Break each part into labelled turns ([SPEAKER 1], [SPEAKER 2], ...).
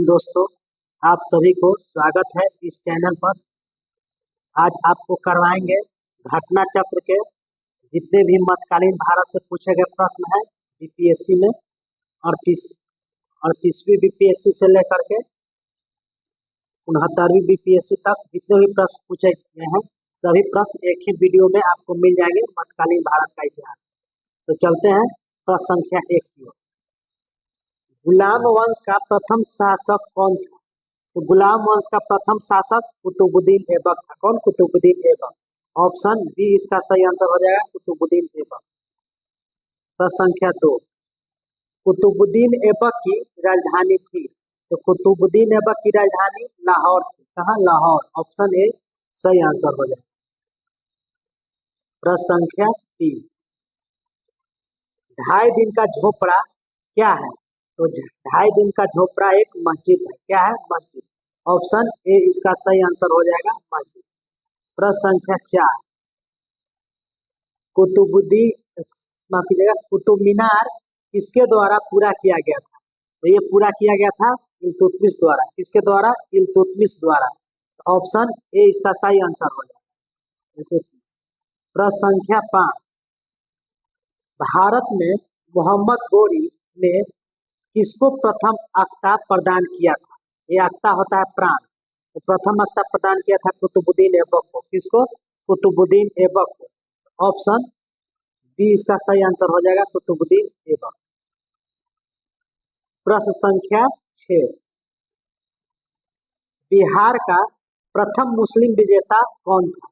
[SPEAKER 1] दिन दोस्तों, आप सभी को स्वागत है इस चैनल पर। आज आपको करवाएंगे घटना चक्र के जितने भी मध्यकालीन भारत से पूछे गए प्रश्न हैं बीपीएससी में 38वीं बीपीएससी से लेकर के 69वीं बीपीएससी तक जितने भी प्रश्न पूछे गए हैं सभी प्रश्न एक ही वीडियो में आपको मिल जाएंगे मध्यकालीन भारत का इतिहास। तो चलते हैं प्रश्न संख्या 1 की ओर। गुलाम वंश का प्रथम शासक कौन था? तो गुलाम वंश का प्रथम शासक कुतुबुद्दीन ऐबक था। कौन? कुतुबुद्दीन ऐबक। ऑप्शन बी इसका सही आंसर हो जाएगा, कुतुबुद्दीन ऐबक। प्रश्न संख्या 2, कुतुबुद्दीन ऐबक की राजधानी थी। तो कुतुबुद्दीन ऐबक की राजधानी लाहौर थी। कहाँ? लाहौर। ऑप्शन ए सही आंसर हो जाएगा। प्रश्न संख्या 3, 2.5 दिन का झोपड़ा क्या है? तो 2.5 दिन का झोपड़ा एक मस्जिद है। क्या है? मस्जिद। ऑप्शन ए इसका सही आंसर हो जाएगा, मस्जिद। प्रश्न संख्या 4, माफ कीजिएगा, कुतुब मीनार किसके द्वारा पूरा किया गया था? तो ये पूरा किया गया था इल्तुतमिश द्वारा। किसके द्वारा? इल्तुतमिश द्वारा। ऑप्शन ए इसका सही आंसर हो जाएगा। प्रश्न संख्या 5, भारत में मोहम्मद गोरी ने किसको प्रथम अख्ता प्रदान किया था? ये अख्ता होता है प्राण। तो प्रथम अख्ता प्रदान किया था कुतुबुद्दीन ऐबक को। किसको? कुतुबुद्दीन ऐबक को। ऑप्शन बी इसका सही आंसर हो जाएगा, कुतुबुद्दीन ऐबक। प्रश्न संख्या 6, बिहार का प्रथम मुस्लिम विजेता कौन था?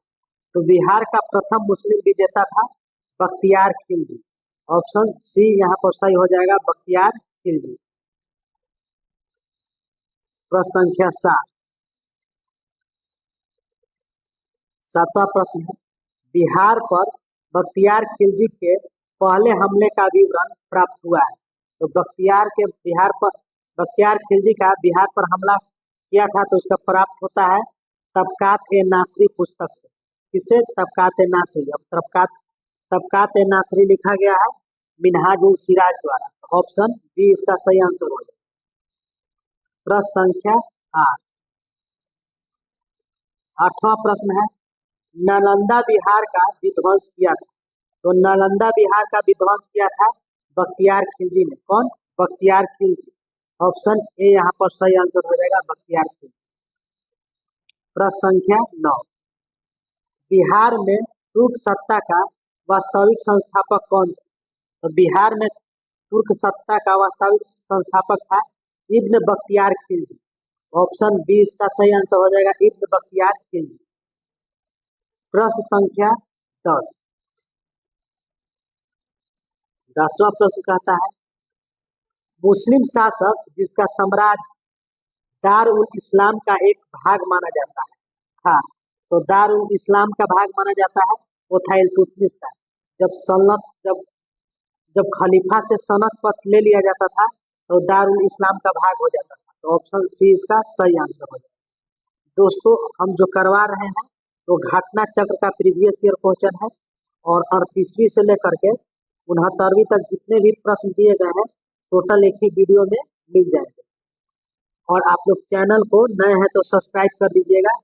[SPEAKER 1] तो बिहार का प्रथम मुस्लिम विजेता था बख्तियार खिलजी। ऑप्शन सी यहाँ पर सही हो जाएगा, बख्तियार खिलजी। प्रश्न संख्या 7, 7वां प्रश्न है, बिहार पर बख्तियार खिलजी के पहले हमले का विवरण प्राप्त हुआ है। तो बख्तियार खिलजी का बिहार पर हमला किया था तो उसका प्राप्त होता है तबकात-ए-नासरी पुस्तक से। किससे? तबकात-ए-नासरी। अब तबकात-ए नासरी लिखा गया है मिन्हाजुल सिराज द्वारा। ऑप्शन बी इसका सही आंसर हो जाएगा। प्रश्न संख्या 8, 8वां प्रश्न है, नालंदा बिहार का विध्वंस किया था। तो नालंदा बिहार का विध्वंस किया था बख्तियार खिलजी ने। कौन? बख्तियार खिलजी। ऑप्शन ए यहाँ पर सही आंसर हो जाएगा, बख्तियार खिलजी। प्रश्न संख्या 9, बिहार में तुर्क सत्ता का वास्तविक संस्थापक कौन था? तो बिहार में तुर्क सत्ता का वास्तविक संस्थापक था इब्न बख्तियार खिलजी। ऑप्शन बी इसका सही आंसर हो जाएगा, इब्न बख्तियार खिलजी। प्रश्न संख्या 10, 10वां प्रश्न कहता है, मुस्लिम शासक जिसका साम्राज्य दार उल इस्लाम का एक भाग माना जाता है था। तो दार उल इस्लाम का भाग माना जाता है वो था इल्तुतमिश का। जब खलीफा से सनद पद ले लिया जाता था तो दारुल इस्लाम का भाग हो जाता था। तो ऑप्शन सी इसका सही आंसर हो जाएगा। दोस्तों, हम जो करवा रहे हैं तो घटना चक्र का प्रीवियस ईयर क्वेश्चन है और 38वीं से लेकर के 69वीं तक जितने भी प्रश्न दिए गए हैं टोटल एक ही वीडियो में मिल जाएंगे। और आप लोग चैनल को नए हैं तो सब्सक्राइब कर दीजिएगा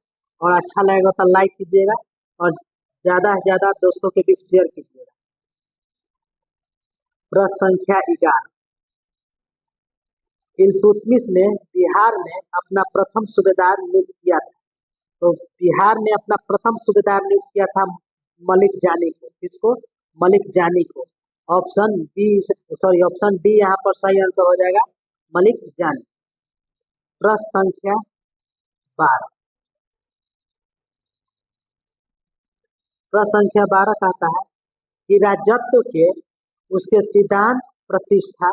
[SPEAKER 1] और अच्छा लगेगा तो लाइक कीजिएगा और ज़्यादा से ज़्यादा दोस्तों के बीच शेयर कीजिएगा। प्रश्न संख्या 11, इल्तुतमिश ने बिहार में अपना प्रथम सूबेदार नियुक्त किया था। तो बिहार में अपना प्रथम सूबेदार नियुक्त किया था मलिक जानी को। किसको? मलिक जानी को। ऑप्शन डी यहाँ पर सही आंसर हो जाएगा, मलिक जानी। प्रश्न संख्या 12, प्रश्न संख्या 12 कहता है कि राजत्व के उसके सिद्धांत प्रतिष्ठा,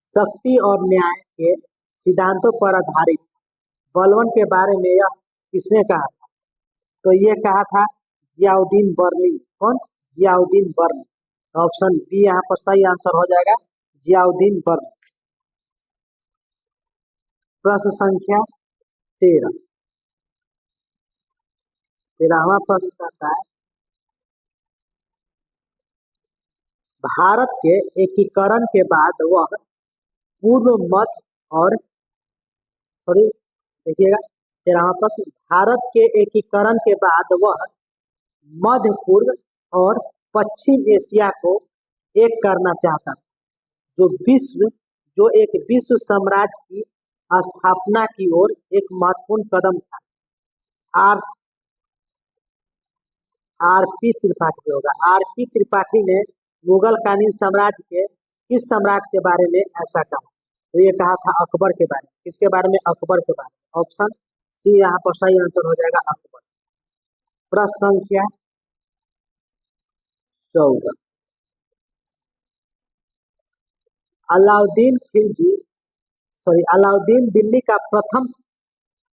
[SPEAKER 1] शक्ति और न्याय के सिद्धांतों पर आधारित बलवन के बारे में यह किसने कहा था? तो ये कहा था जियाउद्दीन बर्नी। कौन? जियाउद्दीन बर्नी। ऑप्शन बी यहाँ पर सही आंसर हो जाएगा, जियाउद्दीन बर्नी। प्रश्न संख्या 13, 13वां प्रश्न कहता है, भारत के एकीकरण के बाद वह पूर्व, मध्य और सॉरी, देखिएगा 13वां प्रश्न, भारत के एकीकरण के बाद वह मध्य पूर्व और पश्चिम एशिया को एक करना चाहता था, जो विश्व जो एक विश्व साम्राज्य की स्थापना की ओर एक महत्वपूर्ण कदम था। आर आरपी त्रिपाठी होगा। आरपी त्रिपाठी ने मुगल कालीन साम्राज्य के किस सम्राट के बारे में ऐसा कहा? तो ये कहा था अकबर के बारे में। किसके बारे में? अकबर के बारे में। ऑप्शन सी यहाँ पर सही आंसर हो जाएगा, अकबर। प्रश्न संख्या 14, अलाउद्दीन दिल्ली का प्रथम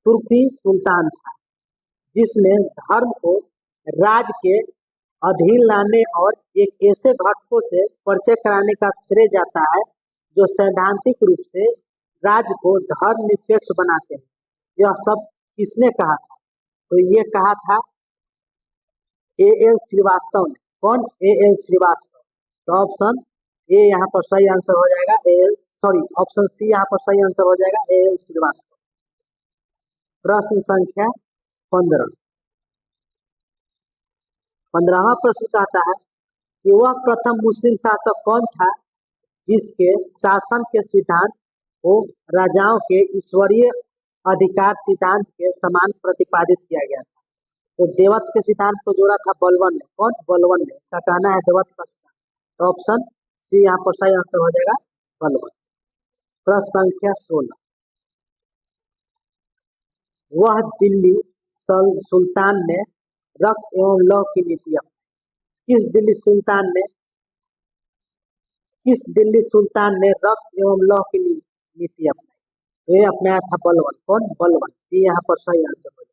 [SPEAKER 1] तुर्की सुल्तान था, जिसने धर्म को राज्य के अधीन लाने और एक ऐसे घटकों से परिचय कराने का श्रेय जाता है जो सैद्धांतिक रूप से राज्य को धर्मनिरपेक्ष बनाते हैं। यह सब किसने कहा था? तो ये कहा था A.L. श्रीवास्तव ने। कौन? A.L. श्रीवास्तव। तो ऑप्शन ए यहाँ पर सही आंसर हो जाएगा, ऑप्शन सी यहाँ पर सही आंसर हो जाएगा, A.L. श्रीवास्तव। प्रश्न संख्या 15, 15वां प्रश्न कहता है कि वह प्रथम मुस्लिम शासक कौन था जिसके शासन के सिद्धांत को राजाओं के ईश्वरीय अधिकार सिद्धांत के समान प्रतिपादित किया गया था? तो देवत्व के सिद्धांत को जोड़ा था बलवन ने। कौन? बलवन ने। इसका कहना है देवत्व का सिद्धांत। तो ऑप्शन सी यहाँ पर सही आंसर हो जाएगा, बलवन। प्रश्न संख्या 16, वह दिल्ली सुल्तान ने रक्त एवं लौह की नीति अपनाई। किस दिल्ली सुल्तान ने रक्त एवं लौह की नीति अपनाई? तो ये अपनाया था बलवन। कौन? बलवन। ये यहाँ पर सही आंसर हो जाएगा।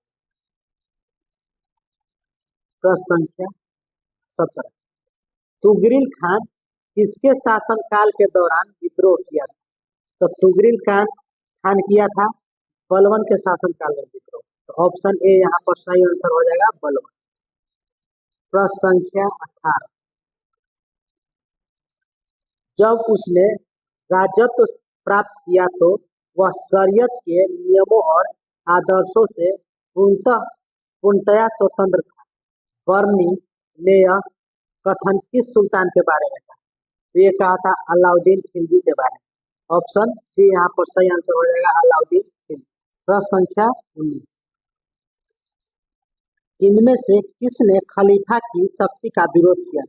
[SPEAKER 1] प्रश्न संख्या 17, तुगरिल खान किसके शासन काल के दौरान विद्रोह किया था? तो तुगरिल खान किया था बलवन के शासन काल में विद्रोह। तो ऑप्शन ए यहाँ पर सही आंसर हो जाएगा, बलवन। प्रश्न संख्या 18, जब उसने राजत्व प्राप्त किया तो वह शरीयत के नियमों और आदर्शों से पूर्णतया स्वतंत्र था। बर्नी ने यह कथन किस सुल्तान के बारे में कहा? तो ये कहा था अलाउद्दीन खिलजी के बारे में। ऑप्शन सी यहाँ पर सही आंसर हो जाएगा, अलाउद्दीन खिलजी। प्रश्न संख्या 19, इनमें से किसने खलीफा की शक्ति का विरोध किया?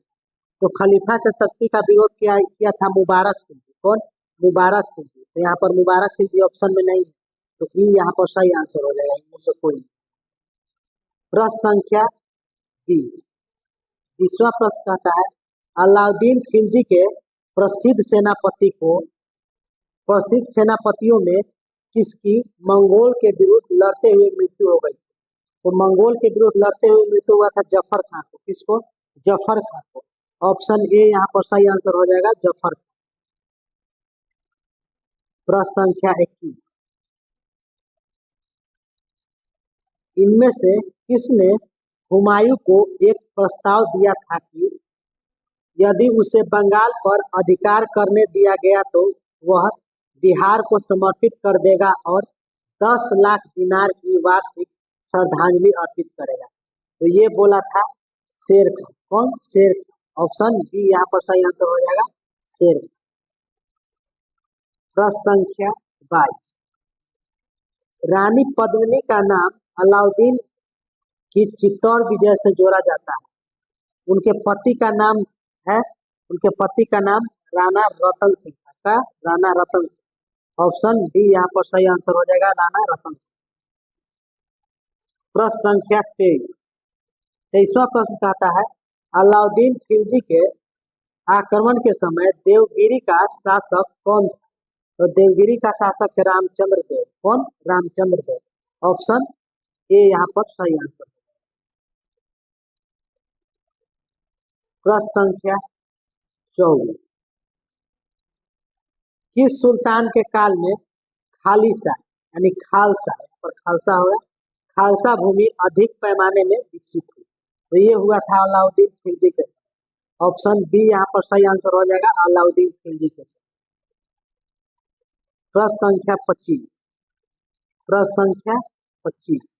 [SPEAKER 1] तो खलीफा के शक्ति का विरोध किया था मुबारक खिलजी। कौन? मुबारक खिलजी। तो यहाँ पर मुबारक खिलजी ऑप्शन में नहीं है, तो ई यहाँ पर सही आंसर हो जाएगा, इनमें से कोई नहीं। प्रश्न संख्या 20, 20वां प्रश्न कहता है अलाउद्दीन खिलजी के प्रसिद्ध सेनापतियों में किसकी मंगोल के विरुद्ध लड़ते हुए मृत्यु हो गई? तो मंगोल के विरुद्ध लड़ते हुए मृत्यु हुआ था जफर खान को। किसको? जफर खान को। ऑप्शन ए यहाँ पर सही आंसर हो जाएगा, जफर खान। प्रश्न संख्या 21, इनमें से किसने हुमायूं को एक प्रस्ताव दिया था कि यदि उसे बंगाल पर अधिकार करने दिया गया तो वह बिहार को समर्पित कर देगा और 10 लाख दिनार की वार्षिक श्रद्धांजलि अर्पित करेगा? तो ये बोला था शेर खान। कौन? शेर खान। ऑप्शन बी यहाँ पर सही आंसर हो जाएगा, शेर खान। प्रश्न संख्या 22, रानी पद्मिनी का नाम अलाउद्दीन की चित्तौड़ विजय से जोड़ा जाता है। उनके पति का नाम राणा रतन सिंह का, राणा रतन सिंह। ऑप्शन डी यहाँ पर सही आंसर हो जाएगा, राणा रतन सिंह। प्रश्न संख्या 23, 23वां प्रश्न कहता है अलाउद्दीन खिलजी के आक्रमण के समय देवगिरी का शासक कौन था? तो देवगिरी का शासक रामचंद्र देव। कौन? रामचंद्र देव। ऑप्शन ए यहाँ पर सही आंसर। प्रश्न संख्या 24, किस सुल्तान के काल में खालसा यानी खालसा, पर खालसा होगा, खालसा भूमि अधिक पैमाने में विकसित हुई? तो ये हुआ था अलाउद्दीन खिलजी के समय। ऑप्शन बी यहाँ पर सही आंसर हो जाएगा, अलाउद्दीन खिलजी के समय। प्रश्न संख्या 25, प्रश्न संख्या 25,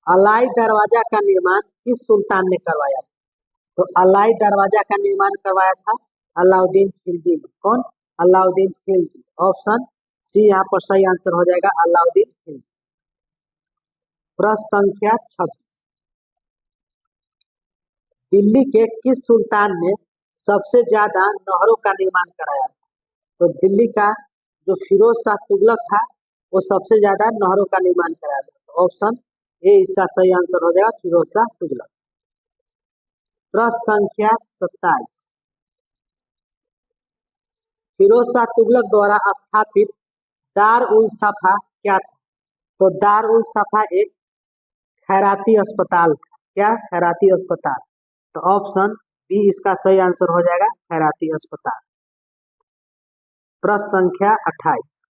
[SPEAKER 1] अलाई दरवाजा का निर्माण किस सुल्तान ने करवाया था? तो अलाई दरवाजा का निर्माण करवाया था अलाउद्दीन खिलजी ने। कौन? अलाउद्दीन खिलजी। ऑप्शन सी यहाँ पर सही आंसर हो जाएगा, अलाउद्दीन खिलजी। प्रश्न संख्या 26, दिल्ली के किस सुल्तान ने सबसे ज्यादा नहरों का निर्माण कराया था? तो दिल्ली का जो फिरोज शाह तुगलक था वो सबसे ज्यादा नहरों का निर्माण कराया था। तो ऑप्शन ए इसका सही आंसर हो जाएगा, फिरोज शाह तुगलक। प्रश्न संख्या 27, फिरोज शाह तुगलक द्वारा स्थापित दार उल सफा क्या था? तो दार उल सफा एक खैराती अस्पताल था। क्या? खैराती अस्पताल। तो ऑप्शन बी इसका सही आंसर हो जाएगा, खैराती अस्पताल। प्रश्न संख्या 28,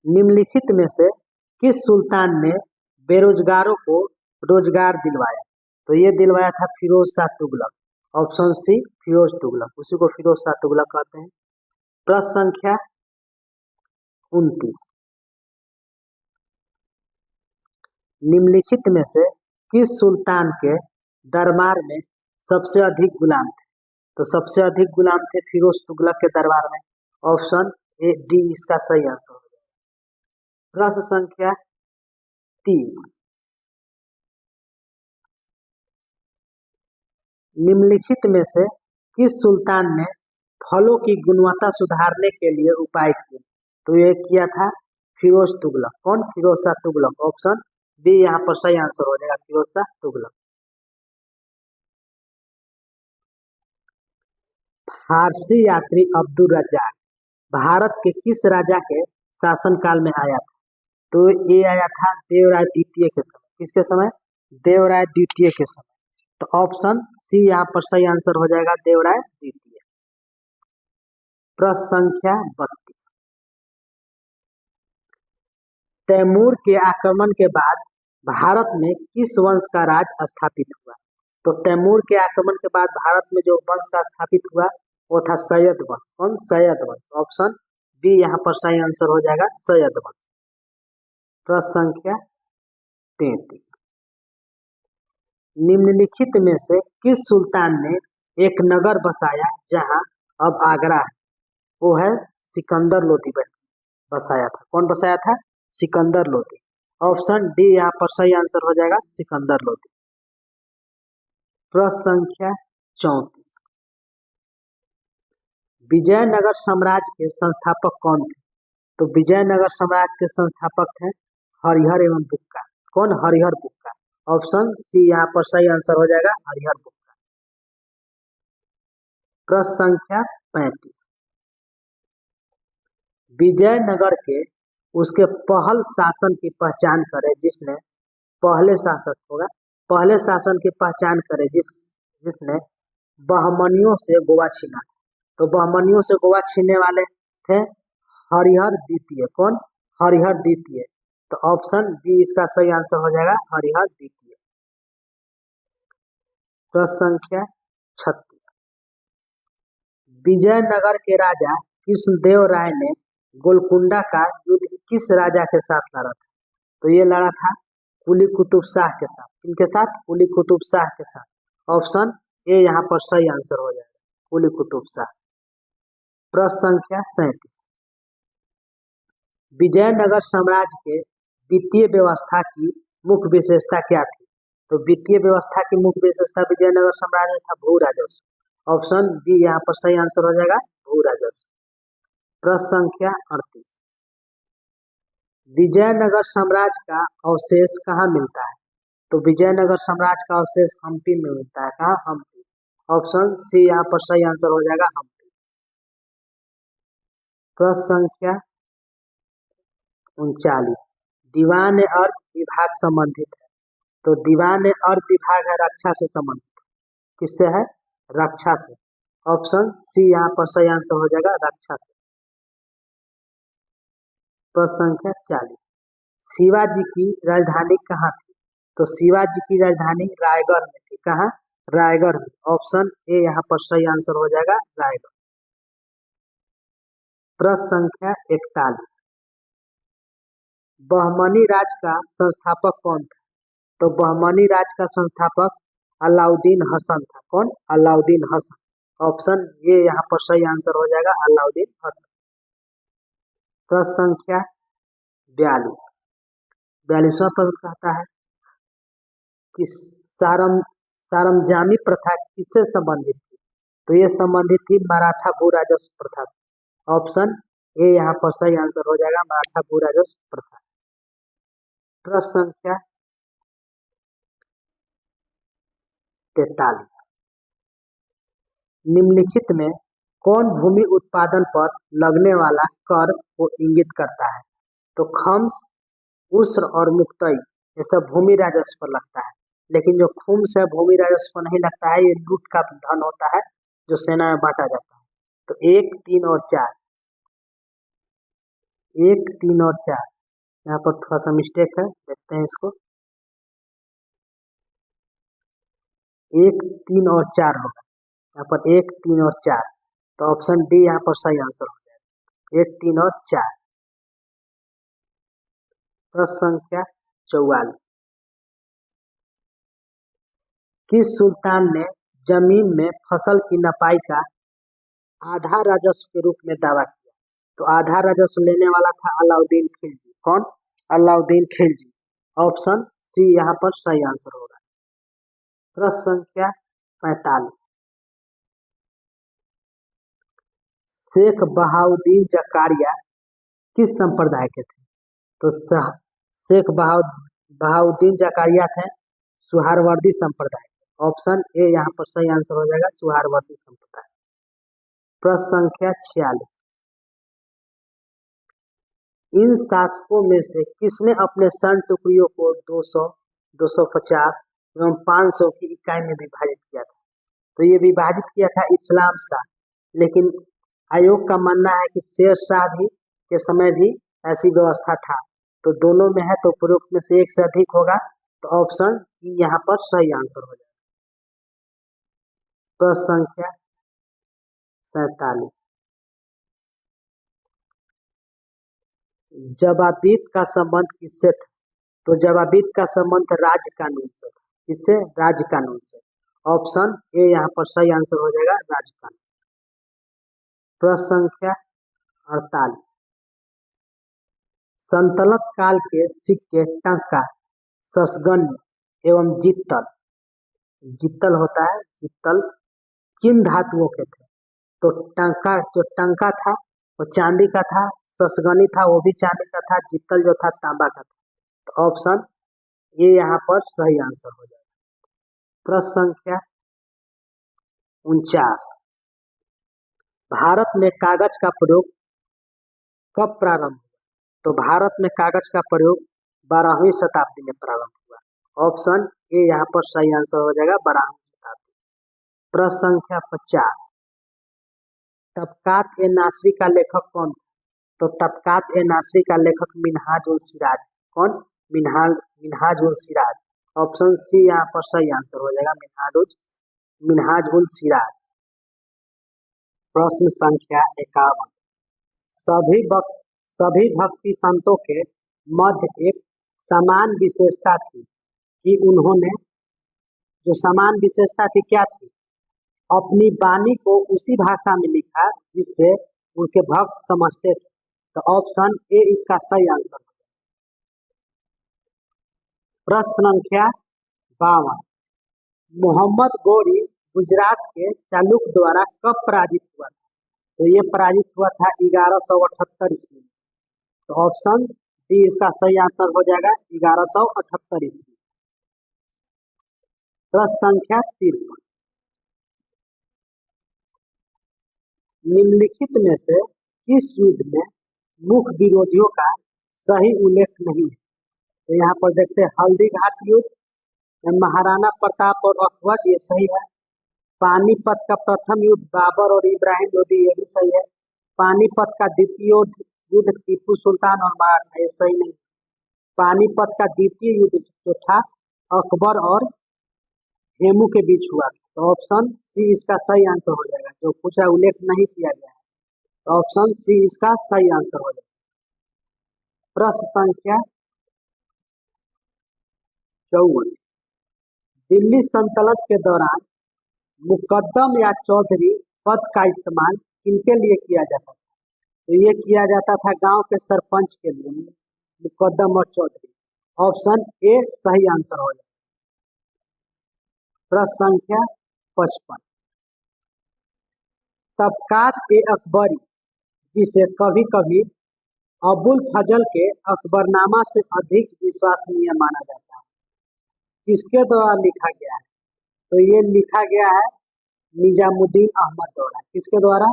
[SPEAKER 1] निम्नलिखित में से किस सुल्तान ने बेरोजगारों को रोजगार दिलवाया? तो ये दिलवाया था फिरोज शाह तुगलक। ऑप्शन सी फिरोज तुगलक, उसी को फिरोज शाह तुगलक कहते हैं। प्रश्न संख्या 29, निम्नलिखित में से किस सुल्तान के दरबार में सबसे अधिक गुलाम थे? तो सबसे अधिक गुलाम थे फिरोज तुगलक के दरबार में। ऑप्शन ए डी इसका सही आंसर हो जाएगा। प्रश्न संख्या 30, निम्नलिखित में से किस सुल्तान ने फलों की गुणवत्ता सुधारने के लिए उपाय किए? तो ये किया था फिरोज तुगलक। कौन? फिरोज शाह तुगलक। ऑप्शन बी यहाँ पर सही आंसर हो जाएगा, फिरोज शाह तुगलक। फारसी यात्री अब्दुल रज्जाक भारत के किस राजा के शासनकाल में आया था? तो ये आया था देवराय द्वितीय के समय। किसके समय? देवराय द्वितीय के समय। तो ऑप्शन सी यहाँ पर सही आंसर हो जाएगा, देवराय द्वितीय। प्रश्न संख्या 32, तैमूर के आक्रमण के बाद भारत में किस वंश का राज स्थापित हुआ? तो तैमूर के आक्रमण के बाद भारत में जो वंश का स्थापित हुआ वो था सैयद वंश। कौन? सैयद वंश। ऑप्शन बी यहाँ पर सही आंसर हो जाएगा, सैयद वंश। प्रश्न संख्या 33, निम्नलिखित में से किस सुल्तान ने एक नगर बसाया जहां अब आगरा है? वो है सिकंदर लोधी बसाया था। कौन बसाया था? सिकंदर लोधी। ऑप्शन डी यहाँ पर सही आंसर हो जाएगा, सिकंदर लोधी। प्रश्न संख्या 34, विजयनगर साम्राज्य के संस्थापक कौन थे? तो विजयनगर साम्राज्य के संस्थापक थे हरिहर एवं बुक्का। कौन? हरिहर बुक्का। ऑप्शन सी यहाँ पर सही आंसर हो जाएगा, हरिहर बुक्का। प्रश्न संख्या 35, विजयनगर के उसके पहल शासन की पहचान करें जिसने पहले शासक होगा, पहले शासन की पहचान करें जिसने बहमनियों से गोवा छीना। तो बहमनियों से गोवा छीनने वाले थे हरिहर द्वितीय। कौन? हरिहर द्वितीय। तो ऑप्शन बी इसका सही आंसर हो जाएगा, हरिहर द्वितीय। प्रश्न संख्या 36, विजयनगर के राजा कृष्णदेव राय ने गोलकुंडा का युद्ध किस राजा के साथ लड़ा था? तो ये लड़ा था कुली कुतुब शाह के साथ। किनके साथ? कुली कुतुब शाह के साथ। ऑप्शन ए यहाँ पर सही आंसर हो जाएगा, कुली कुतुब शाह। प्रश्न संख्या 37, विजयनगर साम्राज्य के वित्तीय व्यवस्था की मुख्य विशेषता क्या थी? तो वित्तीय व्यवस्था की मुख्य विशेषता विजयनगर साम्राज्य में था भू राजस्व। ऑप्शन बी यहाँ पर सही आंसर हो जाएगा, भू राजस्व। प्रश्न संख्या 38, विजयनगर साम्राज्य का अवशेष कहाँ मिलता है? तो विजयनगर साम्राज्य का अवशेष हम्पी में मिलता है। कहाँ? हम्पी। ऑप्शन सी यहाँ पर सही आंसर हो जाएगा, हम्पी। प्रश्न संख्या 39, दीवान अर्थ विभाग संबंधित है। तो दीवान अर्थ विभाग है रक्षा से संबंधित। किससे है? रक्षा से। ऑप्शन सी यहाँ पर सही आंसर हो जाएगा, रक्षा से। प्रश्न संख्या 40, शिवाजी की राजधानी कहाँ थी? तो शिवाजी की राजधानी रायगढ़ में थी। कहाँ? रायगढ़ में। ऑप्शन ए यहाँ पर सही आंसर हो जाएगा, रायगढ़। प्रश्न संख्या 41, बहमनी राज का संस्थापक कौन था? तो बहमनी राज का संस्थापक अलाउद्दीन हसन था। कौन? अलाउद्दीन हसन। ऑप्शन ये यहाँ पर सही आंसर हो जाएगा, अलाउद्दीन हसन। प्रश्न संख्या 42। 42वां प्रश्न कहता है कि सारमजामी प्रथा किससे संबंधित थी? तो ये संबंधित थी मराठा भू राजस्व प्रथा से। ऑप्शन ए यहाँ पर सही आंसर हो जाएगा, मराठा भू राजस्व प्रथा। प्रश्न संख्या 43। निम्नलिखित में कौन भूमि उत्पादन पर लगने वाला कर को इंगित करता है? तो खम्स, उस्र और मुक्तई ये सब भूमि राजस्व पर लगता है, लेकिन जो खुम्स है भूमि राजस्व पर नहीं लगता है, ये लूट का धन होता है जो सेना में बांटा जाता है। तो 1, 3 और 4, 1, 3 और 4 यहाँ पर थोड़ा सा मिस्टेक है, देखते हैं इसको। 1, 3 और 4 होगा यहाँ पर, 1, 3 और 4। तो ऑप्शन डी यहाँ पर सही आंसर हो जाएगा, 1, 3 और 4। प्रश्न संख्या 44। किस सुल्तान ने जमीन में फसल की नपाई का आधा राजस्व के रूप में दावा किया? तो आधा राजस्व लेने वाला था अलाउद्दीन खिलजी। कौन? अलाउद्दीन खिलजी। ऑप्शन सी यहाँ पर सही आंसर होगा। प्रश्न संख्या 45। शेख बहाउद्दीन जकारिया किस संप्रदाय के थे? तो शेख बहाउद्दीन जकारिया थे सुहारवर्दी संप्रदाय। ऑप्शन ए यहाँ पर सही आंसर हो जाएगा, सुहारवर्दी संप्रदाय। प्रश्न संख्या 46। इन शासकों में से किसने अपने स्वर्ण टुकड़ियों को 200, 250 एवं 500 की इकाई में विभाजित किया था? तो ये विभाजित किया था इस्लाम शाह, लेकिन आयोग का मानना है कि शेर शाह भी के समय भी ऐसी व्यवस्था था। तो दोनों में है, तो उपरोक्त में से एक से अधिक होगा, तो ऑप्शन ई यहाँ पर सही आंसर हो जाएगा। प्रश्न संख्या 47। जवाबीत का संबंध किससे था? तो जवाबीत का संबंध राज कानून से था। किससे? राज कानून से। ऑप्शन ए यहाँ पर सही आंसर हो जाएगा, राज कानून। प्रश्न संख्या 48। संतलक काल के सिक्के टंका, ससगन्य एवं जित्तल होता है, जित्तल किन धातुओं के थे? तो टंका जो टंका था वो चांदी का था, ससगनी था वो भी चांदी का था, जित्तल जो था तांबा का था। तो ऑप्शन ये यहाँ पर सही आंसर हो जाएगा। प्रश्न संख्या 49। भारत में कागज का प्रयोग कब प्रारंभ हुआ? तो भारत में कागज का प्रयोग 12वीं शताब्दी में प्रारंभ हुआ। ऑप्शन ए यहाँ पर सही आंसर हो जाएगा, 12वीं शताब्दी। प्रश्न संख्या 50। तबकात ए नासरी का लेखक कौन था? तो तबकात ए नासरी का लेखक मिनहाज उल सिराज। कौन? मिनहाज उल सिराज। ऑप्शन सी यहाँ पर सही आंसर हो जाएगा, मिनहाज उल सिराज। प्रश्न संख्या 51। सभी भक्ति संतों के मध्य एक समान विशेषता थी कि उन्होंने, जो समान विशेषता थी क्या थी? अपनी वाणी को उसी भाषा में लिखा जिससे उनके भक्त समझते थे। तो ऑप्शन ए इसका सही आंसर है। प्रश्न संख्या 52। मोहम्मद गोरी गुजरात के चालुक्य द्वारा कब पराजित हुआ था? तो ये पराजित हुआ था 1178 ईस्वी में। तो ऑप्शन डी इसका सही आंसर हो जाएगा, 1178 ईस्वी। प्रश्न संख्या 53। निम्नलिखित में से किस युद्ध में मुख्य विरोधियों का सही उल्लेख नहीं है? तो यहाँ पर देखते हैं हल्दी घाट युद्ध, महाराणा प्रताप और अकबर, ये सही है। पानीपत का प्रथम युद्ध बाबर और इब्राहिम लोदी, ये भी सही है। पानीपत का द्वितीय युद्ध टीपू सुल्तान और मराठा, ये सही नहीं। पानीपत का द्वितीय युद्ध जो था अकबर और हेमू के बीच हुआ। तो ऑप्शन सी इसका सही आंसर हो जाएगा, जो कुछ उल्लेख नहीं किया गया है। तो ऑप्शन सी इसका सही आंसर हो जाएगा। प्रश्न संख्या 54। दिल्ली सल्तनत के दौरान मुकद्दम या चौधरी पद का इस्तेमाल किनके लिए किया जाता था? तो ये किया जाता था गांव के सरपंच के लिए, मुकद्दम और चौधरी। ऑप्शन ए सही आंसर हो जाए। प्रश्न संख्या 55। तबकात ए अकबरी, जिसे कभी कभी अबुल फजल के अकबरनामा से अधिक विश्वसनीय माना जाता है, किसके द्वारा लिखा गया है? तो ये लिखा गया है निजामुद्दीन अहमद द्वारा। किसके द्वारा?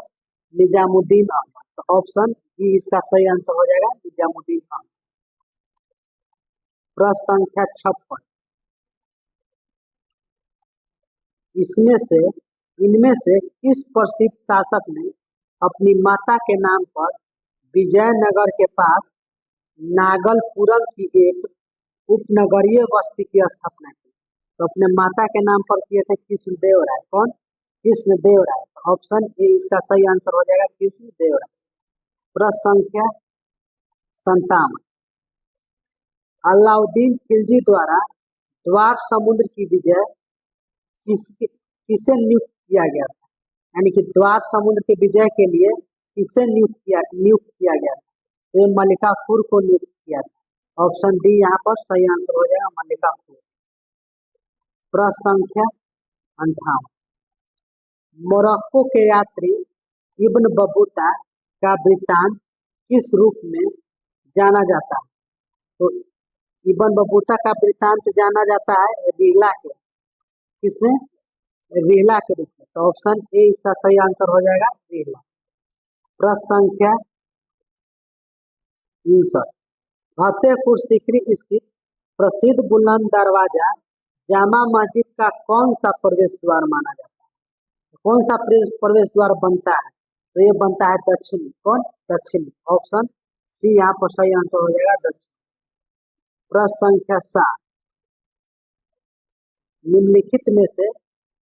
[SPEAKER 1] निजामुद्दीन अहमद। तो ऑप्शन बी इसका सही आंसर हो जाएगा, निजामुद्दीन अहमद। प्रश्न संख्या 56। इनमें से किस प्रसिद्ध शासक ने अपनी माता के नाम पर विजयनगर के पास नागलपुरम की एक उपनगरीय बस्ती की स्थापना की? तो अपने माता के नाम पर किए थे कृष्णदेव राय। कौन? कृष्णदेव राय। ऑप्शन ए इसका सही आंसर हो जाएगा, कृष्णदेव राय। प्रश्न संख्या 57। अलाउद्दीन खिलजी द्वारा द्वार समुद्र की विजय किसे नियुक्त किया गया था? यानी कि द्वार समुद्र के विजय के लिए किसे नियुक्त किया गया था? तो ये मलिकाफुर को नियुक्त किया था। ऑप्शन डी यहाँ पर सही आंसर हो जाएगा, मलिकाफुर। प्रश्न संख्या 58। मोरक्को के यात्री इब्न बतूता का वृत्तांत किस रूप में जाना जाता है? तो इब्न बतूता का वृत्तांत जाना जाता है रिहला के, किसमें? रिहला के रूप में। तो ऑप्शन ए इसका सही आंसर हो जाएगा, रिहला। प्रश्न संख्या 59। फतेहपुर सीकरी स्थित प्रसिद्ध बुलंद दरवाजा जामा मस्जिद का कौन सा प्रवेश द्वार माना जाता है? कौन सा प्रवेश द्वार बनता है? तो ये बनता है दक्षिणी। कौन? दक्षिणी। ऑप्शन सी यहाँ पर सही आंसर हो जाएगा, दक्षिणी। प्रश्न संख्या 7। निम्नलिखित में से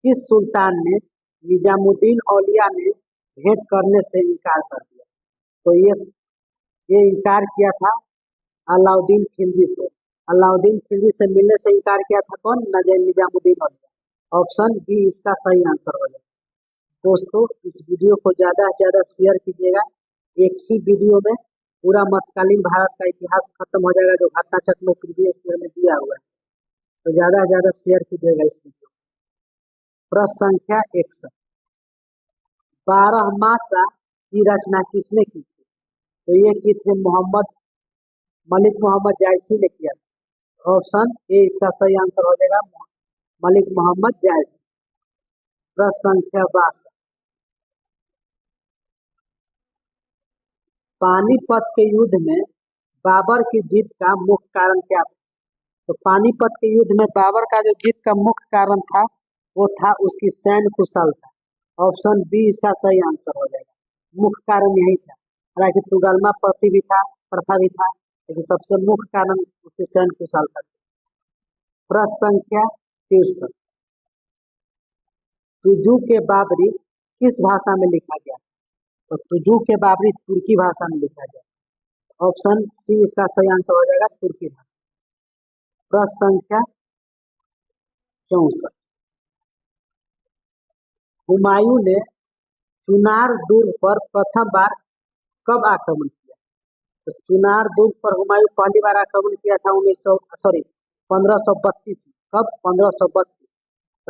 [SPEAKER 1] किस सुल्तान ने निजामुद्दीन औलिया ने भेंट करने से इनकार कर दिया? तो ये इनकार किया था अलाउद्दीन खिलजी से। अलाउद्दीन खिलजी से मिलने से इनकार किया था कौन? निजामुद्दीन औलिया। ऑप्शन बी इसका सही आंसर हो जाएगा। दोस्तों, इस वीडियो को ज्यादा से ज्यादा शेयर कीजिएगा। एक ही वीडियो में पूरा मध्यकालीन भारत का इतिहास खत्म हो जाएगा, जो घटनाचक्र में प्रीवियस ईयर में दिया हुआ है। तो ज्यादा से ज्यादा शेयर कीजिएगा इस वीडियो। प्रश्न संख्या 61। बारहमासा की रचना किसने की थी? तो ये की थी मलिक मोहम्मद जायसी ने किया था। ऑप्शन ए इसका सही आंसर हो जाएगा, मलिक मोहम्मद जायसी। प्रश्न संख्या 62। पानीपत के युद्ध में बाबर की जीत का मुख्य कारण क्या था? तो पानीपत के युद्ध में बाबर का जो जीत का मुख्य कारण था वो था उसकी सैन्य कुशलता। ऑप्शन बी इसका सही आंसर हो जाएगा, मुख्य कारण यही था। हालांकि तुगलमा प्रथा भी था, लेकिन सबसे मुख्य कारण उसकी सैन्य कुशलता थी। प्रश्न संख्या 63। तुजू के बाबरी किस भाषा में लिखा गया? तो तुजू के बाबरी तुर्की भाषा में लिखा गया। ऑप्शन सी इसका सही आंसर हो जाएगा, तुर्की भाषा। प्रश्न संख्या 64। हुमायूं ने चुनार दुर्ग पर प्रथम बार कब आक्रमण किया? तो चुनार दुर्ग पर हुमायूं पहली बार आक्रमण किया था 1532 में। कब? 1532।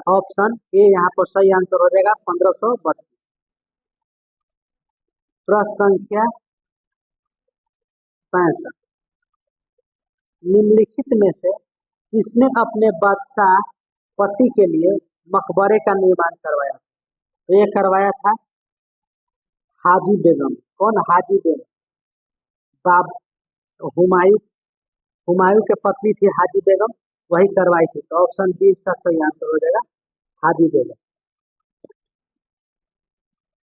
[SPEAKER 1] ऑप्शन ए यहाँ पर सही आंसर हो जाएगा, 1532। प्रश्न संख्या 65। निम्नलिखित में से किसने अपने बादशाह पति के लिए मकबरे का निर्माण करवाया? तो ये करवाया था हाजी बेगम। कौन? हाजी बेगम। बाब हुमायूं के पत्नी थी हाजी बेगम, वही करवाई थी। तो ऑप्शन बी इसका सही आंसर हो जाएगा, हाजी बेगम।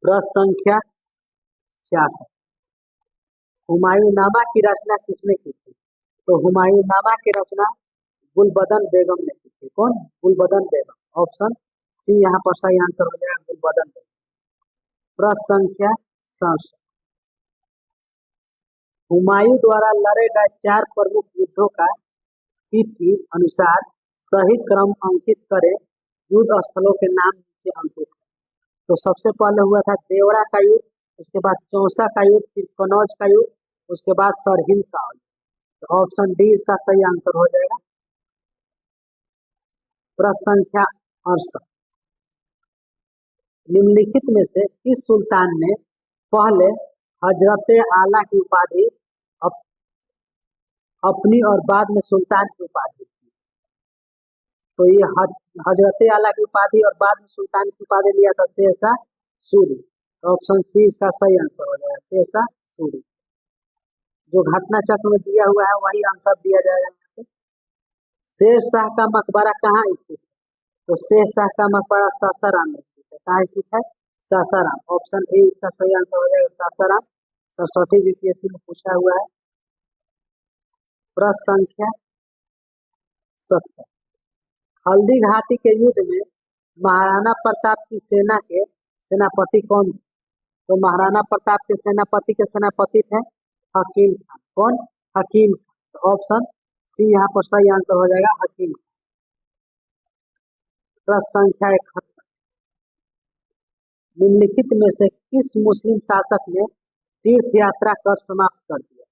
[SPEAKER 1] प्रश्न संख्या 66। हुमायूंनामा की रचना किसने की थी? तो हुमायूंनामा की रचना गुलबदन बेगम ने की थी। कौन? गुलबदन बेगम। ऑप्शन सी यहाँ पर सही आंसर हो जाएगा, गुलबदन बेगम। प्रश्न संख्या 67। हुमायूं द्वारा लड़े गए 4 प्रमुख युद्धों का तिथि अनुसार सही क्रम अंकित करें, युद्ध स्थलों के नाम नीचे अंकित है। तो सबसे पहले हुआ था देवड़ा का युद्ध, उसके बाद चौसा का युद्ध, फिर कनौज का युद्ध, उसके बाद सरहिंद का युद्ध। तो ऑप्शन डी इसका सही आंसर हो जाएगा। प्रश्न संख्या 68, निम्नलिखित में से किस सुल्तान ने पहले हजरत आला की उपाधि अपनी और बाद में सुल्तान की उपाधि की? तो ये हजरत आला की उपाधि और बाद में सुल्तान की उपाधि लिया था शेरशाह सूरी। तो ऑप्शन सी इसका सही आंसर हो जाएगा, शेरशाह सूरी। जो घटना चक्र में दिया हुआ है वही आंसर दिया जाएगा। शेरशाह का मकबरा कहाँ स्थित है? तो शेरशाह का मकबरा सासाराम में स्थित है। कहाँ स्थित है? सासाराम। ऑप्शन ए इसका सही आंसर हो जाएगा, सासाराम। सरस्वती बीपीएससी में पूछा हुआ है। प्रश्न संख्या 70, हल्दी घाटी के युद्ध में महाराणा प्रताप की सेना के सेनापति कौन थे? तो महाराणा प्रताप के सेनापति थे हकीम खान। कौन? हकीम खान। तो ऑप्शन सी यहाँ पर सही आंसर हो जाएगा, हकीम खान। प्रश्न संख्या 71, निम्नलिखित में से किस मुस्लिम शासक ने तीर्थ यात्रा कर समाप्त कर दिया?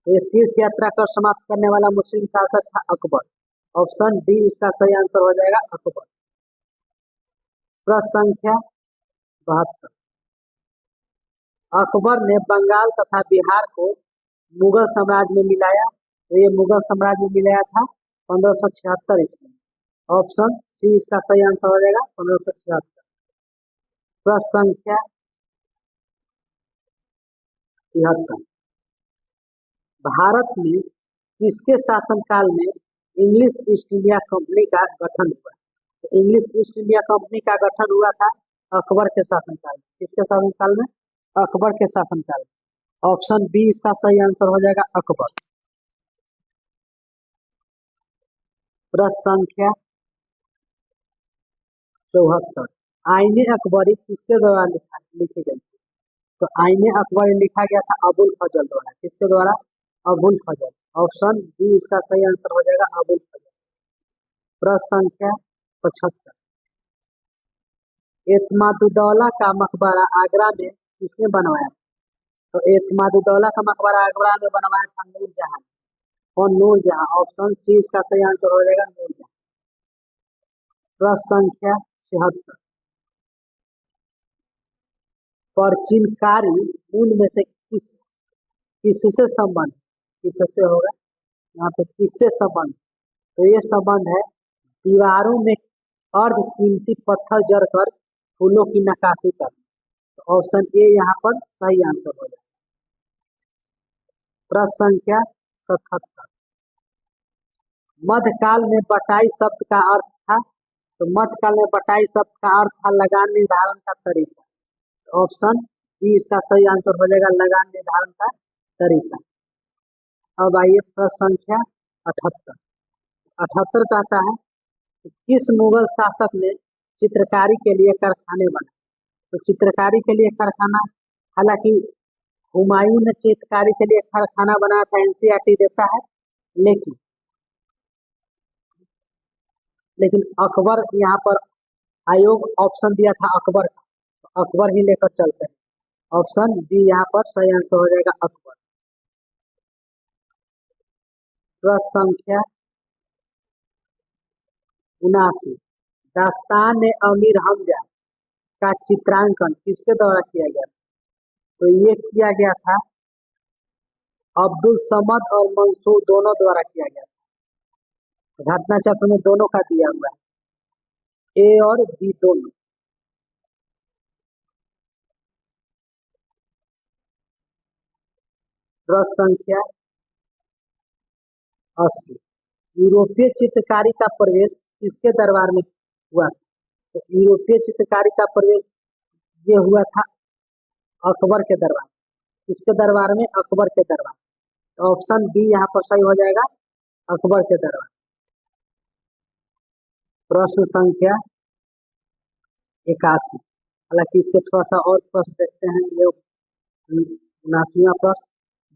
[SPEAKER 1] तो ये तीर्थ यात्रा कर समाप्त करने वाला मुस्लिम शासक था अकबर। ऑप्शन डी इसका सही आंसर हो जाएगा, अकबर। प्रश्न संख्या 72, अकबर ने बंगाल तथा बिहार को मुगल साम्राज्य में मिलाया। तो ये मुगल साम्राज्य में मिलाया था 1576 ईस्वी में। ऑप्शन सी इसका सही आंसर हो जाएगा, 1576। प्रश्न संख्या 73, भारत में किसके शासनकाल में इंग्लिश ईस्ट इंडिया कंपनी का गठन हुआ? तो इंग्लिश ईस्ट इंडिया कंपनी का गठन हुआ था अकबर के शासनकाल में। किसके शासनकाल में? अकबर के शासनकाल में। ऑप्शन बी इसका सही आंसर हो जाएगा, अकबर। प्रश्न संख्या 74, आईने अकबरी किसके द्वारा लिखी गई थी? तो आईने अकबरी लिखा गया था अबुल फजल द्वारा। किसके द्वारा? अबुल फजल। ऑप्शन बी इसका सही आंसर हो जाएगा, अबुल फजल। प्रश्न संख्या 75, एतमादुद्दौला का मकबरा आगरा में किसने बनवाया? तो एतमादुद्दौला का मकबरा आगरा में बनवाया था नूरजहां। और नूरजहां। ऑप्शन सी इसका सही आंसर हो जाएगा, नूरजहां। प्रश्न संख्या 76, परचिनकारी मूल में से किससे संबंध? किससे होगा यहाँ पे? किससे संबंध? तो ये संबंध है दीवारों में अर्ध कीमती पत्थर जड़कर फूलों की नक्काशी करना। तो ऑप्शन ए यहाँ पर सही आंसर हो जाएगा। प्रश्न संख्या 77, मध्यकाल में बटाई शब्द का अर्थ था। तो मध्यकाल में बटाई शब्द का अर्थ था लगान निर्धारण का तरीका। तो ऑप्शन बी इसका सही आंसर हो जाएगा, लगान निर्धारण का तरीका। अब आइए प्रश्न संख्या 78। 78 कहता है कि किस मुगल शासक ने चित्रकारी के लिए कारखाने बनाए? तो चित्रकारी के लिए कारखाना, हालांकि हुमायूं ने चित्रकारी के लिए कारखाना बनाया था, एनसीईआरटी देता है, लेकिन अकबर यहाँ पर आयोग ऑप्शन दिया था अकबर का, तो अकबर ही लेकर चलते हैं। ऑप्शन बी यहाँ पर सही आंसर हो जाएगा, अकबर। प्रश्न संख्या 79, दास्तान अमीर हमजा का चित्रांकन किसके द्वारा किया गया? तो ये किया गया था अब्दुल समद और मंसूर दोनों द्वारा किया गया था। घटना चक्र में दोनों का दिया हुआ है, ए और बी दोनों। प्रश्न संख्या 80, यूरोपीय चित्रकारी का प्रवेश किसके दरबार में हुआ? तो यूरोपीय चित्रकारी का प्रवेश ये हुआ था अकबर के दरबार। किसके दरबार में? अकबर के दरबार। तो ऑप्शन बी यहाँ पर सही हो जाएगा, अकबर के दरबार। प्रश्न संख्या 81, हालांकि इसके थोड़ा सा और प्रश्न देखते हैं। ये 79वां प्रश्न,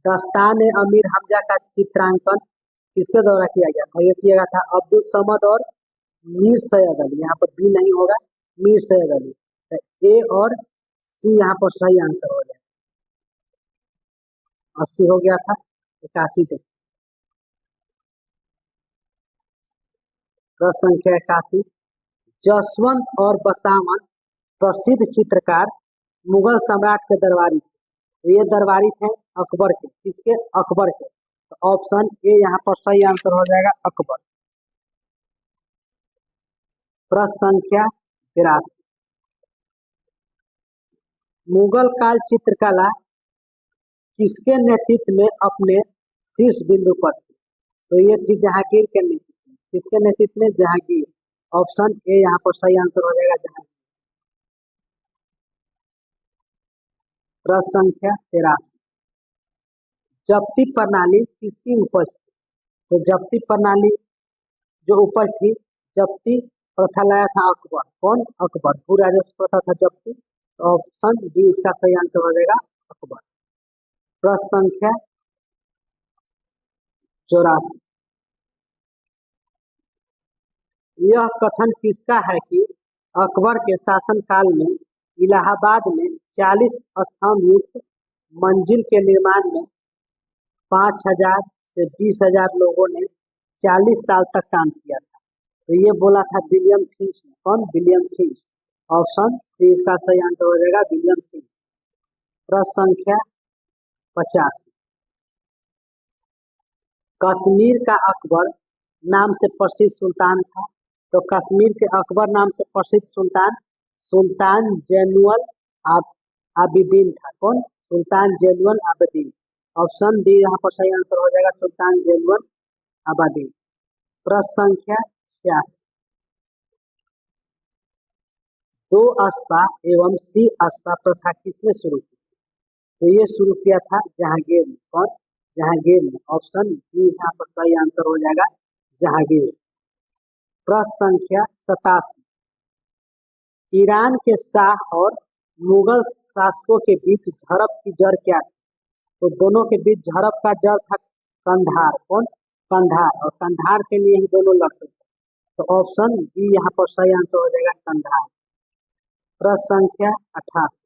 [SPEAKER 1] दास्तान अमीर हमजा का चित्रांकन किसके द्वारा किया गया था? ये किया गया था अब्दुल समद और मीर सैयद अली। यहाँ पर बी नहीं होगा, मीर सैयद अली। तो ए और सी यहाँ पर सही आंसर हो जाएगा। 80 हो गया था, 81 थे। प्रश्न संख्या 81, जसवंत और बसावन प्रसिद्ध चित्रकार मुगल सम्राट के दरबारी थे। तो ये दरबारी थे अकबर के। किसके? अकबर के। तो ऑप्शन ए यहाँ पर सही आंसर हो जाएगा, अकबर। प्रश्न संख्या 82, मुगल काल चित्रकला किसके नेतृत्व में अपने शीर्ष बिंदु पर थी? तो ये थी जहांगीर के नेतृत्व में। किसके नेतृत्व में? जहांगीर। ऑप्शन ए यहाँ पर सही आंसर हो जाएगा, जहांगीर। प्रश्न संख्या 83, जब्ती प्रणाली किसकी उपज थी? तो जब्ती प्रणाली जो उपज थी, जब्ती प्रथा लाया था अकबर। कौन? अकबर। भू राजस्व प्रथा था जब्ती। तो ऑप्शन डी इसका सही आंसर हो जाएगा, अकबर। प्रश्न संख्या 84, यह कथन किसका है कि अकबर के शासनकाल में इलाहाबाद में 40 स्तंभ युक्त मंजिल के निर्माण में 5000 से 20,000 लोगों ने 40 साल तक काम किया था? तो ये बोला था विलियम फिंच ने। कौन? William Finch. ऑप्शन सी इसका सही आंसर हो जाएगा, विलियम फिंच। प्रश्न संख्या 85, कश्मीर का अकबर नाम से प्रसिद्ध सुल्तान था। तो कश्मीर के अकबर नाम से प्रसिद्ध सुल्तान सुल्तान जैनुल आबिदीन था। कौन? सुल्तान जैनुल आबिदीन। ऑप्शन डी यहाँ पर सही आंसर हो जाएगा, सुल्तान जैनुल आबिदीन। प्रश्न संख्या 86, दो अस्पा एवं सी अस्पा प्रथा किसने शुरू की? तो ये शुरू किया था जहांगीर ने। कौन? जहांगीर ने। ऑप्शन डी यहाँ पर सही आंसर हो जाएगा, जहांगीर। प्रश्न संख्या 87, ईरान के शाह और मुगल शासकों के बीच झड़प की जड़ क्या थी? तो दोनों के बीच झड़प का जड़ था कंधार। कौन? कंधार। और कंधार के लिए ही दोनों लड़ते थे। तो ऑप्शन बी यहाँ पर सही आंसर हो जाएगा, कंधार। प्रश्न संख्या 88,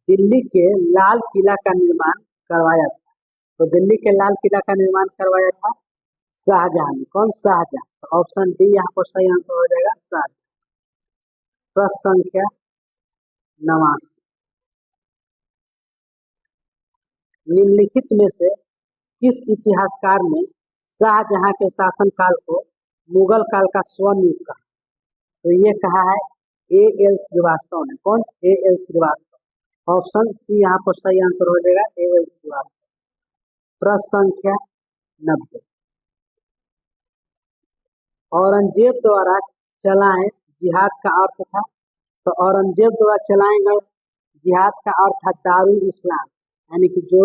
[SPEAKER 1] दिल्ली के लाल किला का निर्माण करवाया था। तो दिल्ली के लाल किला का निर्माण करवाया था शाहजहां ने। कौन? शाहजहां। तो ऑप्शन डी यहाँ पर सही आंसर हो जाएगा, शाहजहां। प्रश्न संख्या 89, निम्नलिखित में से किस इतिहासकार ने शाहजहां के शासनकाल को मुगल काल का स्वर्ण युग कहा? तो ये कहा है ए एल श्रीवास्तव ने। कौन? A L Srivastava. Option C यहाँ पर सही आंसर हो जाएगा, ए एल श्रीवास्तव। प्रश्न संख्या 90, औरंगजेब द्वारा चलाए जिहाद का अर्थ था। तो औरंगजेब द्वारा चलाए गए जिहाद का अर्थ था दारुल इस्लाम, यानी कि जो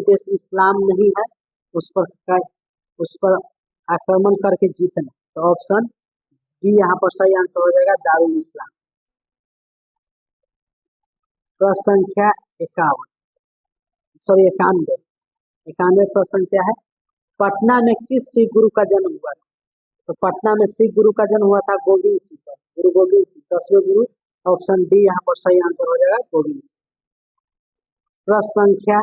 [SPEAKER 1] देश इस्लाम नहीं है उस पर आक्रमण करके जीतना। तो ऑप्शन बी यहाँ पर सही आंसर हो जाएगा, दारुल इस्लाम। प्रश्न संख्या 91 प्रश्न क्या है? पटना में किस सिख गुरु का जन्म हुआ था? तो पटना में सिख गुरु का जन्म हुआ था गोविंद सिंह का, गुरु गोविंद सिंह, 10वें गुरु। ऑप्शन डी यहाँ पर सही आंसर हो जाएगा, गोविंद सिंह। प्रश्न संख्या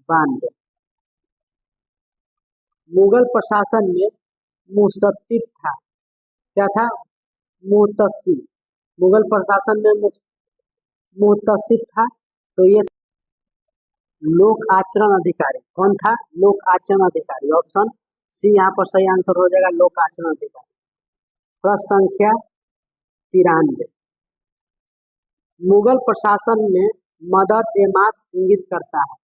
[SPEAKER 1] 92, मुगल प्रशासन में मुहतसिब था। क्या था? मुहतसिब। मुगल प्रशासन में मुहतसिब था। तो ये लोक आचरण अधिकारी। कौन था? लोक आचरण अधिकारी। ऑप्शन सी यहाँ पर सही आंसर हो जाएगा, लोक आचरण अधिकारी। प्रश्न संख्या 93, मुगल प्रशासन में मदद ए मास इंगित करता है।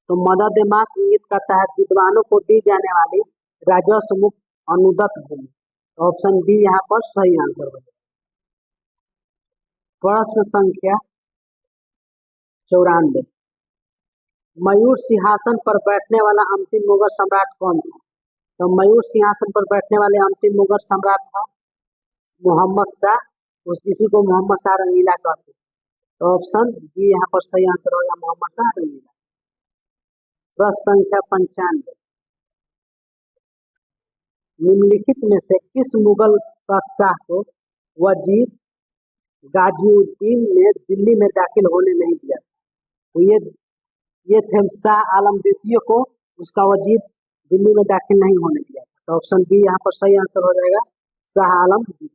[SPEAKER 1] तो मदद ए मास इंगित करता है विद्वानों को दी जाने वाली राजस्व मुक्त अनुदत्त भूमि। ऑप्शन बी यहाँ पर सही आंसर हो जाएगा। प्रश्न संख्या 94, मयूर सिंहासन पर बैठने वाला अंतिम मुगल सम्राट कौन था? तो मयूर सिंहासन पर बैठने वाले अंतिम मुगल सम्राट था मोहम्मद शाह। इसी को मोहम्मद शाह रंगीला कहते हैं। तो ऑप्शन बी यहाँ पर सही आंसर होगा, मोहम्मद शाह रंगीला। प्रश्न संख्या 95, निम्नलिखित में से किस मुगल बादशाह को वजीर गाजिउद्दीन ने दिल्ली में दाखिल होने नहीं दिया? तो ये थे शाह आलम द्वितीय को उसका वजीर दिल्ली में दाखिल नहीं होने दिया। तो ऑप्शन बी यहाँ पर सही आंसर हो जाएगा, शाह आलम द्वितीय।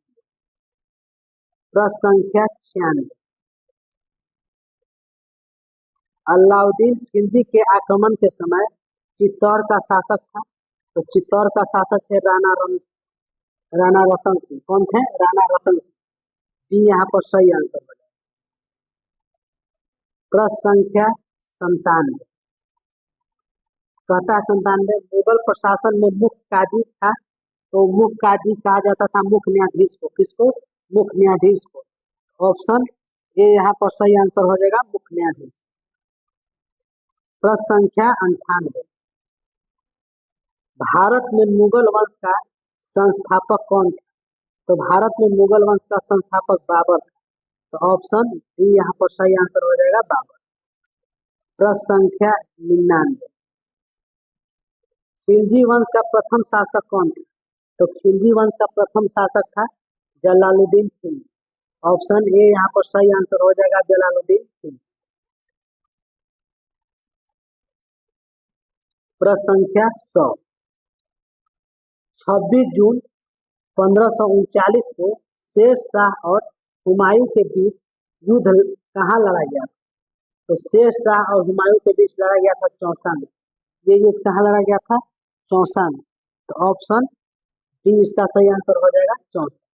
[SPEAKER 1] प्रश्न संख्या 96, अलाउद्दीन खिलजी के आक्रमण के समय चित्तौड़ का शासक था। तो चित्तौड़ का शासक थे राणा रतन सिंह। कौन थे? राणा रतन सिंह। बी यहाँ पर सही आंसर हो जाएगा। प्रश्न संख्या 97, कहता है 97, मुगल प्रशासन में मुख्य काजी था। तो मुख्य काजी कहा जाता था मुख्य न्यायाधीश को। किसको? मुख्य न्यायाधीश को। ऑप्शन ए यहाँ पर सही आंसर हो जाएगा, मुख्य न्यायाधीश। प्रश्न संख्या 98, भारत में मुगल वंश का संस्थापक कौन था? तो भारत में मुगल वंश का संस्थापक बाबर था। तो ऑप्शन बी यहाँ पर सही आंसर हो जाएगा, बाबर। प्रश्न संख्या 99, खिलजी वंश का प्रथम शासक कौन था? तो खिलजी वंश का प्रथम शासक था जलालुद्दीन खिलजी। ऑप्शन ए यहाँ पर सही आंसर हो जाएगा, जलालुद्दीन खिलजी। प्रश्न संख्या 100, 26 जून 1539 को शेर शाह और हुमायूं के बीच युद्ध कहाँ लड़ा गया? तो शेर शाह और हुमायूं के बीच लड़ा गया था चौसा में। ये युद्ध कहाँ लड़ा गया था? चौसा में। तो ऑप्शन डी इसका सही आंसर हो जाएगा, चौसा।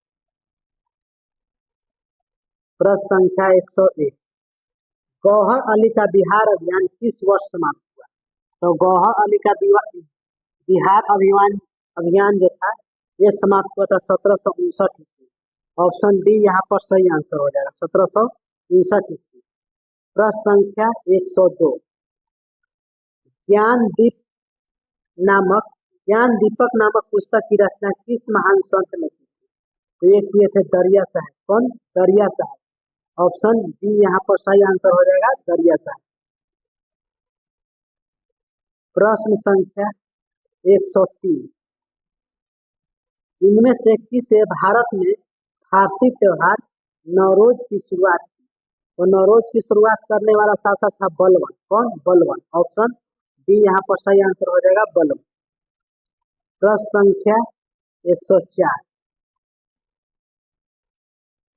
[SPEAKER 1] प्रश्न संख्या 101, गौहर अली का बिहार अभियान किस वर्ष समाप्त हुआ? तो गौहर अली का बिहार अभियान जो था ये समाप्त हुआ था 1759 ईस्वी। ऑप्शन डी यहाँ पर सही आंसर हो जाएगा, 1759 ईस्वी। प्रश्न संख्या 102, ज्ञान दीपक नामक पुस्तक की रचना किस महान संत ने की? तो ये किए थे दरिया साहब। कौन? दरिया साहब। ऑप्शन बी यहाँ पर सही आंसर हो जाएगा, दरिया साहब। प्रश्न संख्या 103, इनमें से किसे भारत में फारसी त्योहार नवरोज की शुरुआत की? तो नवरोज की शुरुआत करने वाला शासक था बलबन। कौन? बलबन। ऑप्शन डी यहाँ पर सही आंसर हो जाएगा, बलबन। प्रश्न संख्या 104,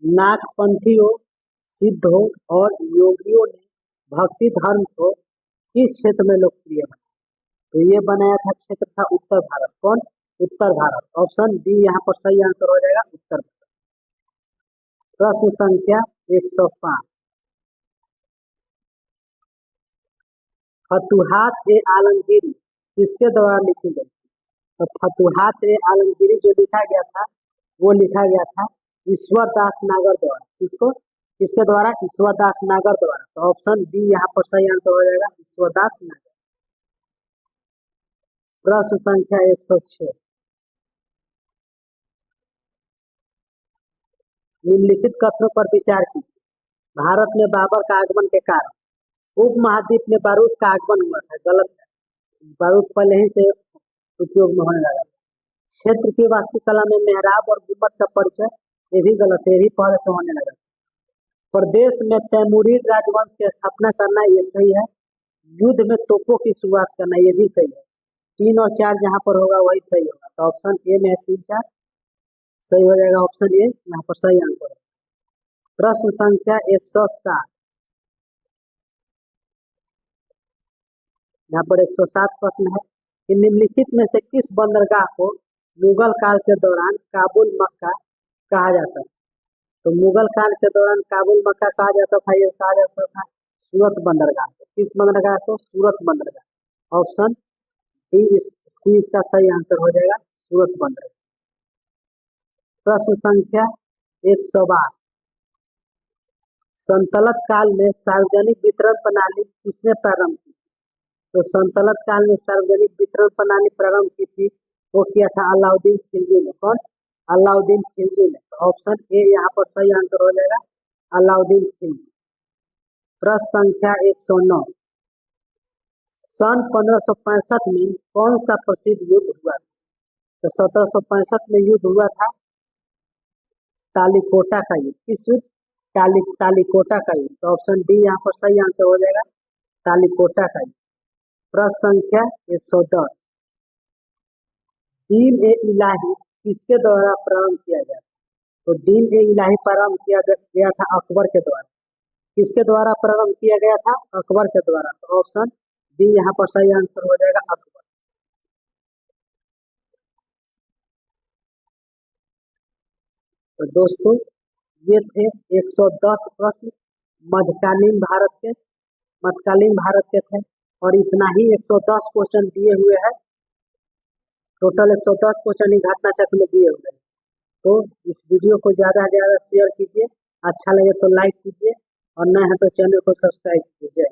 [SPEAKER 1] नागपंथियों, सिद्धों और योगियों ने भक्ति धर्म को किस क्षेत्र में लोकप्रिय बनाया? तो ये बनाया था क्षेत्र था उत्तर भारत। कौन? उत्तर भारत। ऑप्शन बी यहाँ पर सही आंसर हो जाएगा, उत्तर भारत। प्रश्न संख्या 105, फतुहात ए आलमगीरी किसके द्वारा लिखी गई? तो फतुहात ए आलमगीरी जो लिखा गया था वो लिखा गया था ईश्वरदास नागर द्वारा। किसको? किसके द्वारा? ईश्वरदास नागर द्वारा। तो ऑप्शन बी यहाँ पर सही आंसर हो जाएगा, ईश्वरदास नागर। प्रश्न संख्या 106, निम्नलिखित कथनों पर विचार कीजिए। भारत में बाबर का आगमन के कारण उपमहाद्वीप में बारूद का आगमन हुआ था। गलत है, बारूद पहले ही से उपयोग में होने लगा। क्षेत्र की वास्तुकला में मेहराब और गुंबद का परिचय, ये भी गलत है, ये भी पहले से होने लगा। प्रदेश में तैमूरिद राजवंश की स्थापना करना, ये सही है। युद्ध में तोपों की शुरुआत करना, ये भी सही है। 3 और 4 जहाँ पर होगा वही सही होगा। तो ऑप्शन ए में 3 4 सही हो जाएगा, ऑप्शन ए यहाँ पर सही आंसर है। प्रश्न संख्या 107, यहाँ पर 107 प्रश्न है कि निम्नलिखित में से किस बंदरगाह को मुगल काल के दौरान काबुल मक्का कहा जाता है? तो मुगल काल के दौरान काबुल मक्का कहा जाता था, ये कहा जाता था सूरत बंदरगाह। किस बंदरगाह को? सूरत बंदरगाह। ऑप्शन डी सी इसका सही आंसर हो जाएगा, सूरत बंदरगाह। प्रश्न संख्या 112, संतलत काल में सार्वजनिक वितरण प्रणाली किसने प्रारंभ की? तो संतलत काल में सार्वजनिक वितरण प्रणाली प्रारंभ की थी वो किया था अलाउद्दीन खिलजी ने। कौन? अलाउद्दीन खिलजी ने। तो ऑप्शन ए यहाँ पर सही आंसर हो जाएगा, अलाउद्दीन खिलजी। प्रश्न संख्या 109, सन 1565 में कौन सा प्रसिद्ध युद्ध हुआ? तो 1765 में युद्ध हुआ था तालिकोटा का युद्ध। किस युद्ध? तालिकोटा का युद्ध। तो ऑप्शन डी यहाँ पर सही आंसर हो जाएगा, तालिकोटा का युद्ध। प्रश्न संख्या 110, दीन ए इलाही किसके द्वारा प्रारंभ किया गया? तो दीन ए इलाही प्रारंभ किया गया था अकबर के द्वारा। किसके द्वारा प्रारंभ किया गया था? अकबर के द्वारा। तो ऑप्शन डी यहाँ पर सही आंसर हो जाएगा, अकबर। तो दोस्तों ये थे 110 प्रश्न मध्यकालीन भारत के थे, और इतना ही 110 क्वेश्चन दिए हुए हैं। टोटल 110 क्वेश्चन ही घटना चक्र में दिए हुए हैं। तो इस वीडियो को ज़्यादा से ज़्यादा शेयर कीजिए, अच्छा लगे तो लाइक कीजिए, और नए हैं तो चैनल को सब्सक्राइब कीजिए।